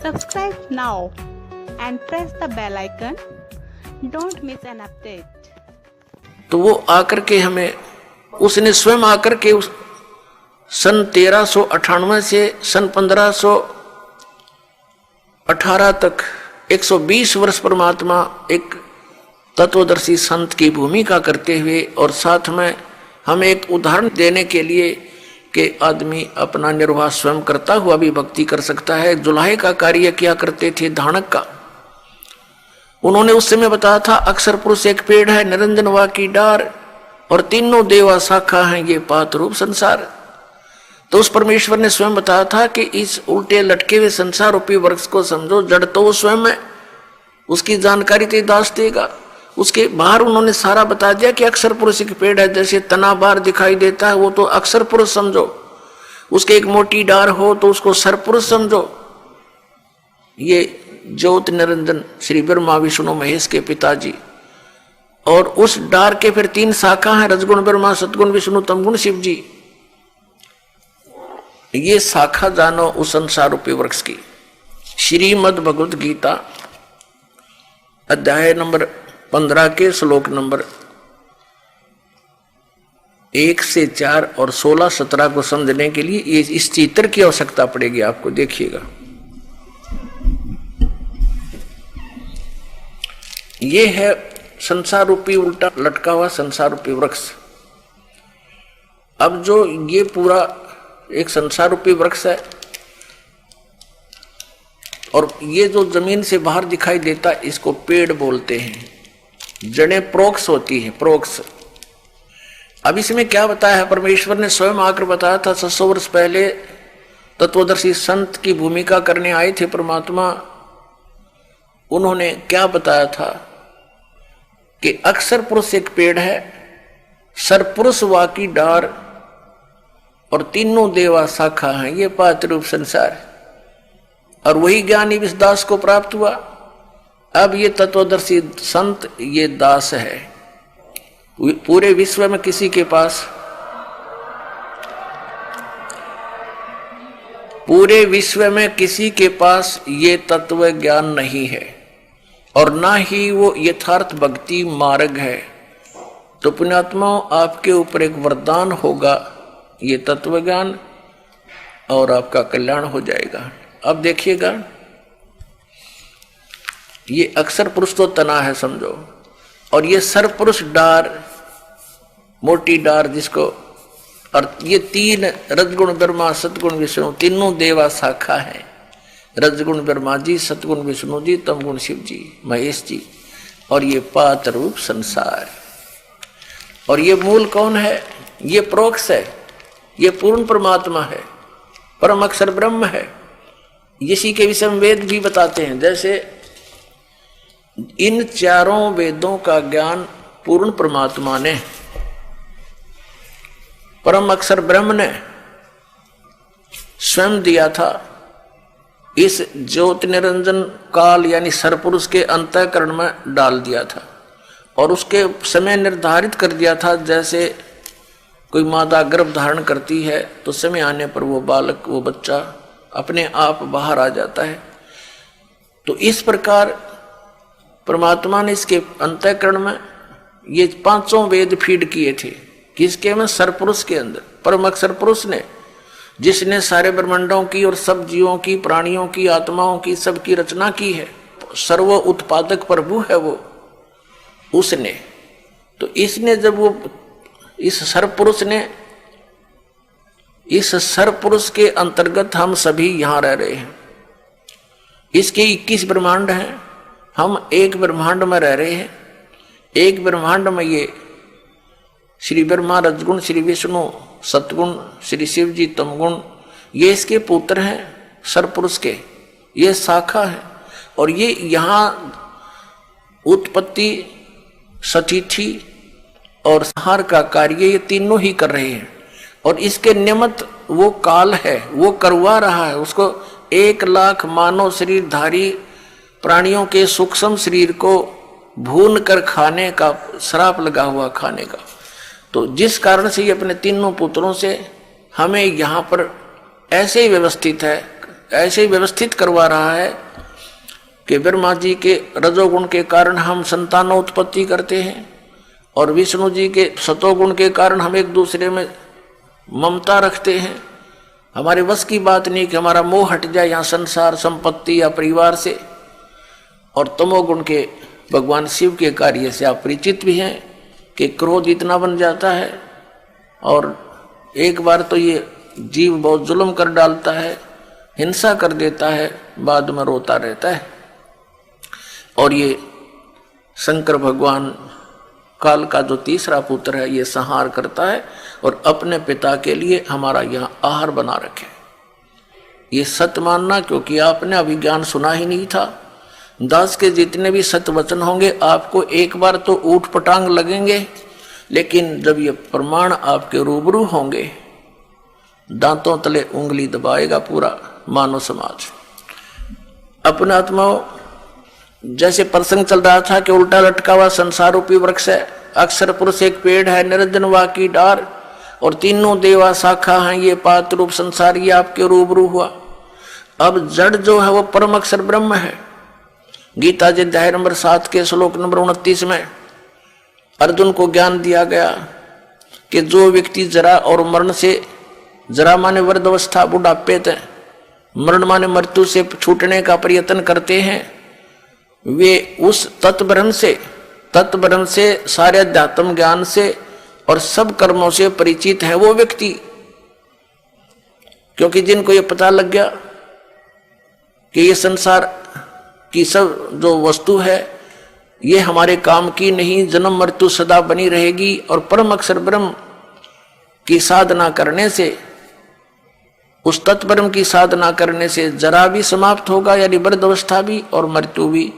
Subscribe now and press the bell icon. Don't miss an update. तो वो आकर के हमें, उसने स्वयं आकर के उस सन 1398 से सन 1518 तक 120 वर्ष परमात्मा एक तत्वदर्शी संत की भूमिका करते हुए, और साथ में हमें एक उदाहरण देने के लिए कि आदमी अपना निर्वाह स्वयं करता हुआ भी भक्ति कर सकता है। जुलाहे का कार्य किया करते थे धानक का। उन्होंने उस समय बताया था अक्षर पुरुष एक पेड़ है, निरंजन वा की डार, और तीनों देवा शाखा हैं, ये पात रूप संसार। तो उस परमेश्वर ने स्वयं बताया था कि इस उल्टे लटके हुए संसार रूपी वृक्ष को समझो, जड़ तो वो स्वयं है, उसकी जानकारी तो दास देगा। उसके बाहर उन्होंने सारा बता दिया कि अक्षर पुरुष एक पेड़ है, जैसे तना बाहर दिखाई देता है वो तो अक्षर पुरुष समझो, उसके एक मोटी डार हो तो उसको सरपुरुष समझो। ये ज्योत निरंजन श्री ब्रह्मा विष्णु महेश के पिताजी, और उस डार के फिर 3 शाखा हैं, रजगुण ब्रह्मा, सतगुण विष्णु, तमगुण शिव जी। ये शाखा जानो उस संसार रूपी वृक्ष की। श्रीमद् भगवत गीता अध्याय नंबर 15 के श्लोक नंबर 1 से 4 और 16, 17 को समझने के लिए इस चित्र की आवश्यकता पड़ेगी आपको। देखिएगा, ये है संसार रूपी उल्टा लटका हुआ संसार रूपी वृक्ष। अब जो ये पूरा एक संसार रूपी वृक्ष है, और ये जो जमीन से बाहर दिखाई देता है इसको पेड़ बोलते हैं। जड़ें प्रोक्ष होती है, प्रोक्ष। अब इसमें क्या बताया है, परमेश्वर ने स्वयं आकर बताया था 600 वर्ष पहले तत्वदर्शी संत की भूमिका करने आए थे परमात्मा। उन्होंने क्या बताया था कि अक्षर पुरुष एक पेड़ है, सरपुरुष वा की डार, और तीनों देवा शाखा हैं, ये पात रूप संसार। और वही ज्ञानी इस दास को प्राप्त हुआ। अब ये तत्वदर्शी संत ये दास है। पूरे विश्व में किसी के पास, पूरे विश्व में किसी के पास ये तत्व ज्ञान नहीं है, और ना ही वो यथार्थ भक्ति मार्ग है। तो पुण्यात्माओं, आपके ऊपर एक वरदान होगा ये तत्व ज्ञान, और आपका कल्याण हो जाएगा। अब देखिएगा, ये अक्षर पुरुष तो तना है समझो, और ये सरपुरुष डार, मोटी डार जिसको, और ये 3 रजगुण ब्रह्मा, सतगुण विष्णु, तीनों देवा शाखा है। रजगुण ब्रह्मा जी, सतगुण विष्णु जी, तमगुण शिव जी, महेश जी, और ये पात रूप संसार। और ये मूल कौन है? ये प्रोक्ष है, ये पूर्ण परमात्मा है, परम अक्षर ब्रह्म है। इसी के विषय में वेद भी बताते हैं। जैसे इन 4 वेदों का ज्ञान पूर्ण परमात्मा ने, परम अक्षर ब्रह्म ने स्वयं दिया था। इस ज्योति निरंजन काल यानी सरपुरुष के अंतःकरण में डाल दिया था, और उसके समय निर्धारित कर दिया था। जैसे कोई माता गर्भ धारण करती है तो समय आने पर वो बालक, वो बच्चा अपने आप बाहर आ जाता है। तो इस प्रकार परमात्मा ने इसके अंतःकरण में ये 5 वेद फीड किए थे। किसके में? सरपुरुष के अंदर। परम अक्षर पुरुष ने, जिसने सारे ब्रह्मांडों की और सब जीवों की, प्राणियों की, आत्माओं की, सबकी रचना की है, सर्व उत्पादक प्रभु है वो, उसने। तो इसने जब वो इस सरपुरुष ने, इस सरपुरुष के अंतर्गत हम सभी यहां रह रहे हैं। इसके 21 ब्रह्मांड हैं, हम एक ब्रह्मांड में रह रहे हैं। एक ब्रह्मांड में ये श्री ब्रह्मा, रजगुण श्री विष्णु, सतगुण श्री शिव जी, तमगुण, ये इसके पुत्र हैं सरपुरुष के, ये शाखा है। और ये यहाँ उत्पत्ति, सतिथि और संहार का कार्य ये तीनों ही कर रहे हैं। और इसके निमित्त वो काल है, वो करवा रहा है। उसको 1 लाख मानव शरीरधारी प्राणियों के सूक्ष्म शरीर को भून कर खाने का श्राप लगा हुआ, खाने का। तो जिस कारण से ये अपने तीनों पुत्रों से हमें यहाँ पर ऐसे ही व्यवस्थित है, ऐसे ही व्यवस्थित करवा रहा है कि ब्रह्मा जी के रजोगुण के कारण हम संतानोत्पत्ति करते हैं और विष्णु जी के सतोगुण के कारण हम एक दूसरे में ममता रखते हैं। हमारे बस की बात नहीं कि हमारा मोह हट जाए यहाँ संसार, संपत्ति या परिवार से। और तमोगुण के भगवान शिव के कार्य से आप परिचित भी हैं कि क्रोध इतना बन जाता है और एक बार तो ये जीव बहुत जुल्म कर डालता है, हिंसा कर देता है, बाद में रोता रहता है। और ये शंकर भगवान काल का जो तीसरा पुत्र है ये संहार करता है और अपने पिता के लिए हमारा यहाँ आहार बना रखे। ये सत्य मानना, क्योंकि आपने अभी ज्ञान सुना ही नहीं था। दास के जितने भी सत्य वचन होंगे आपको एक बार तो ऊट पटांग लगेंगे, लेकिन जब ये प्रमाण आपके रूबरू होंगे दांतों तले उंगली दबाएगा पूरा मानव समाज। अपना आत्माओं, जैसे प्रसंग चल रहा था कि उल्टा लटका हुआ संसार रूपी वृक्ष है, अक्षर पुरुष एक पेड़ है, निरंजन वा की डार और तीनों देवा शाखा हैं, ये पात्र रूप संसार ये आपके रूबरू हुआ। अब जड़ जो है वो परम अक्षर ब्रह्म है। गीता जी अध्याय नंबर 7 के श्लोक नंबर 29 में अर्जुन को ज्ञान दिया गया कि जो व्यक्ति जरा और मरण से, जरा माने वृद्धावस्था बुढ़ापे तक, मरण माने मृत्यु से छूटने का प्रयत्न करते हैं, वे उस तत्ब्रह्म से सारे अध्यात्म ज्ञान से और सब कर्मों से परिचित है वो व्यक्ति। क्योंकि जिनको ये पता लग गया कि ये संसार की सब जो वस्तु है ये हमारे काम की नहीं, जन्म मृत्यु सदा बनी रहेगी और परम अक्षर ब्रह्म की साधना करने से, उस तत्ब्रह्म की साधना करने से जरा भी समाप्त होगा, यानी वृद्धावस्था भी और मृत्यु भी।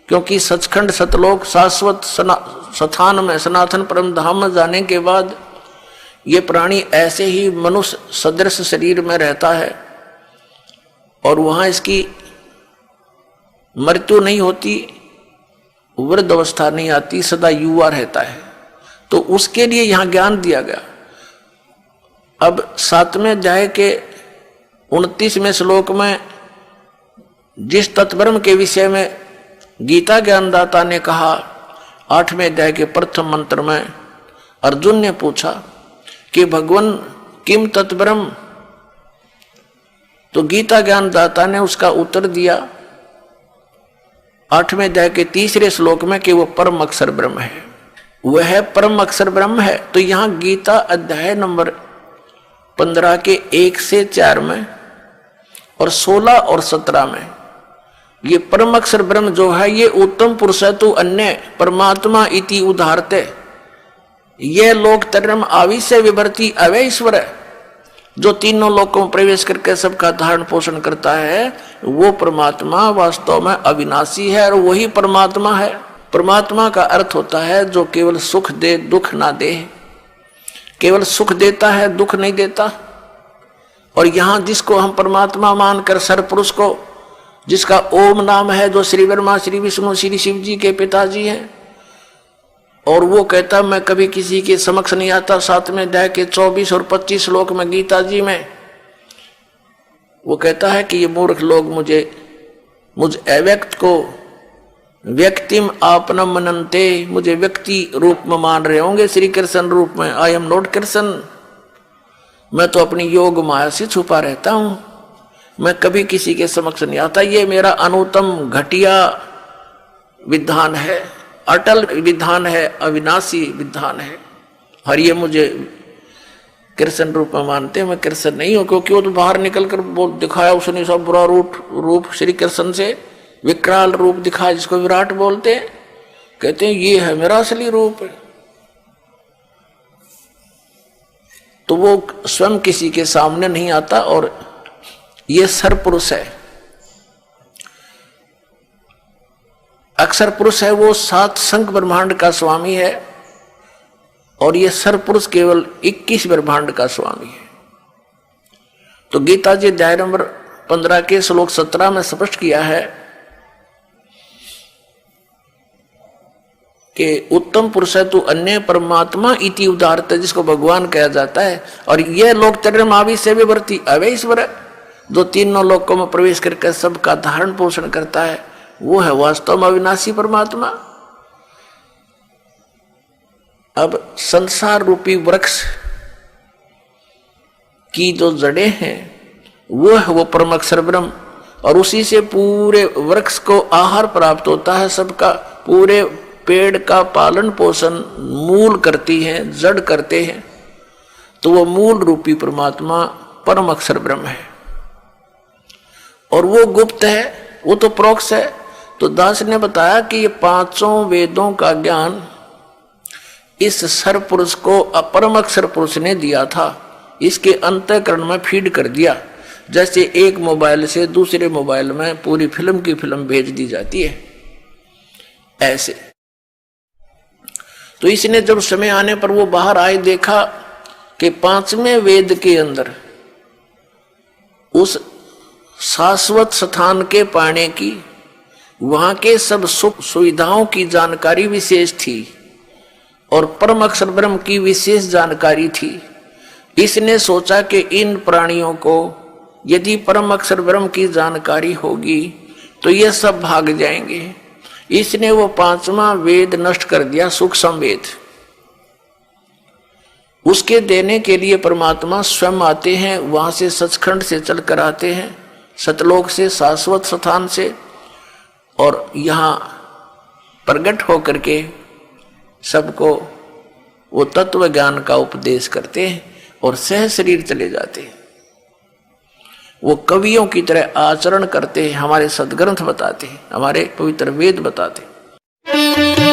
क्योंकि सचखंड सतलोक शाश्वत स्थान में सनातन परम धाम में जाने के बाद ये प्राणी ऐसे ही मनुष्य सदृश शरीर में रहता है और वहां इसकी मृत्यु नहीं होती, वृद्ध अवस्था नहीं आती, सदा युवा रहता है। तो उसके लिए यहां ज्ञान दिया गया। अब 7वें अध्याय के 29वें श्लोक में जिस तत्ब्रह्म के विषय में गीता ज्ञानदाता ने कहा, 8वें अध्याय के प्रथम मंत्र में अर्जुन ने पूछा कि भगवान किम तत्ब्रह्म, तो गीता ज्ञानदाता ने उसका उत्तर दिया 8वें अध्याय के 3रे श्लोक में कि वो परम अक्षर ब्रह्म है, वह परम अक्षर ब्रह्म है। तो यहां गीता अध्याय नंबर 15 के 1 से 4 में और 16 और 17 में ये परम अक्षर ब्रह्म जो है ये उत्तम पुरुष है तो अन्य परमात्मा इति उदाहरते, ये लोक तरम आविश्य विभर्ति अवय ईश्वर है, जो तीनों लोकों में प्रवेश करके सबका धारण पोषण करता है वो परमात्मा वास्तव में अविनाशी है और वही परमात्मा है। परमात्मा का अर्थ होता है जो केवल सुख दे दुख ना दे, केवल सुख देता है दुख नहीं देता। और यहां जिसको हम परमात्मा मानकर सरपुरुष को, जिसका ओम नाम है, जो श्री ब्रह्मा श्री विष्णु श्री शिव जी के पिताजी हैं, और वो कहता मैं कभी किसी के समक्ष नहीं आता। 7वें अध्याय के 24 और 25 श्लोक में गीता जी में वो कहता है कि ये मूर्ख लोग मुझ अव्यक्त को व्यक्तिम आपनम मनन्ते, मुझे व्यक्ति रूप में मान रहे होंगे, श्री कृष्ण रूप में। आई एम नॉट कृष्ण, मैं तो अपनी योग माया से छुपा रहता हूं, मैं कभी किसी के समक्ष नहीं आता। ये मेरा अनुत्तम घटिया विधान है, अटल विधान है, अविनाशी विधान है। और ये मुझे कृष्ण रूप में मानते हैं, मैं कृष्ण नहीं हूं। क्योंकि वो तो बाहर निकल कर बोल दिखाया उसने सब बुरा रूप श्री कृष्ण से विकराल रूप दिखाया, जिसको विराट बोलते हैं। कहते हैं ये है मेरा असली रूप। तो वो स्वयं किसी के सामने नहीं आता और ये सरपुरुष है, अक्षर पुरुष है, वो 7 संख ब्रह्मांड का स्वामी है और ये सरपुरुष केवल 21 ब्रह्मांड का स्वामी है। तो गीता जी अध्याय नंबर 15 के श्लोक 17 में स्पष्ट किया है कि उत्तम पुरुष है तू अन्य परमात्मा इति उदाहरते, जिसको भगवान कहा जाता है। और यह लोक तरम आविश्य विभर्ति अवय ईश्वर, जो तीनों लोकों में प्रवेश करके सबका धारण पोषण करता है, वो है वास्तव में अविनाशी परमात्मा। अब संसार रूपी वृक्ष की जो जड़ें हैं वो है वो परम अक्षर ब्रह्म, और उसी से पूरे वृक्ष को आहार प्राप्त होता है। सबका पूरे पेड़ का पालन पोषण मूल करती है, जड़ करते हैं। तो वो मूल रूपी परमात्मा परम अक्षर ब्रह्म है, और वो गुप्त है, वो तो प्रोक्ष है। तो दास ने बताया कि ये पांचों वेदों का ज्ञान इस सर पुरुष को अपरम अक्षर पुरुष ने दिया था, इसके अंतःकरण में फीड कर दिया। जैसे एक मोबाइल से दूसरे मोबाइल में पूरी फिल्म की फिल्म भेज दी जाती है, ऐसे। तो इसने जब समय आने पर वो बाहर आए, देखा कि पांचवें वेद के अंदर उस शाश्वत स्थान के पाने की, वहां के सब सुख सुविधाओं की जानकारी विशेष थी, और परम अक्षर ब्रह्म की विशेष जानकारी थी। इसने सोचा कि इन प्राणियों को यदि परम अक्षर ब्रह्म की जानकारी होगी तो ये सब भाग जाएंगे। इसने वो पांचवा वेद नष्ट कर दिया, सूक्ष्म वेद। उसके देने के लिए परमात्मा स्वयं आते हैं, वहां से सचखंड से चल कर आते हैं, सतलोक से, शाश्वत स्थान से, और यहाँ प्रकट होकर के सबको वो तत्व ज्ञान का उपदेश करते हैं और सह शरीर चले जाते हैं। वो कवियों की तरह आचरण करते हैं, हमारे सदग्रंथ बताते हैं, हमारे पवित्र वेद बताते हैं।